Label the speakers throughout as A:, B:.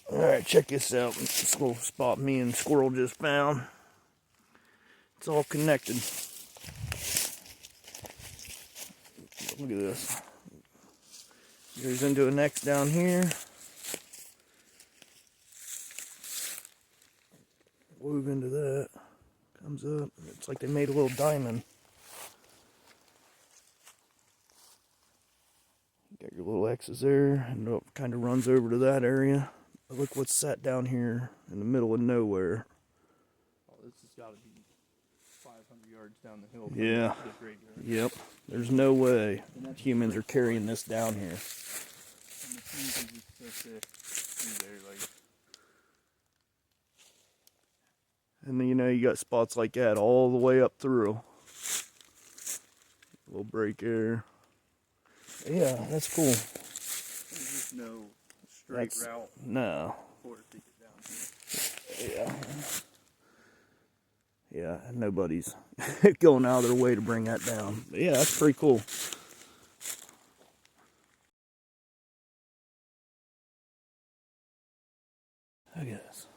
A: Alright, check this out. This little spot me and Squirrel just found. It's all connected. Look at this. Goes into an X down here. Move into that. Comes up. It's like they made a little diamond. Got your little X's there, and it kind of runs over to that area. But look what's set down here in the middle of nowhere.
B: Oh, this has got to be 500 yards down the hill.
A: Yeah. Yep. There's no way humans are carrying this down here.
B: And the trees are just so thick through there, like.
A: And then, you know, you got spots like that all the way up through. A little break there. Yeah, that's cool.
B: There's just no straight route.
A: No.
B: For it to get down here.
A: Yeah. Yeah, nobody's going out of their way to bring that down. But yeah, that's pretty cool. Look at this.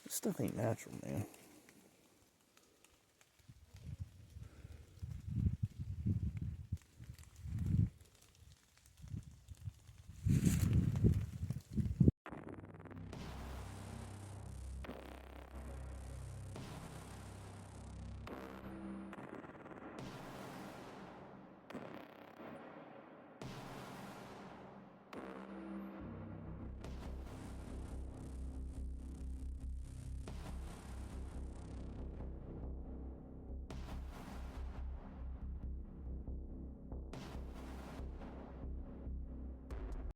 A: This stuff ain't natural, man.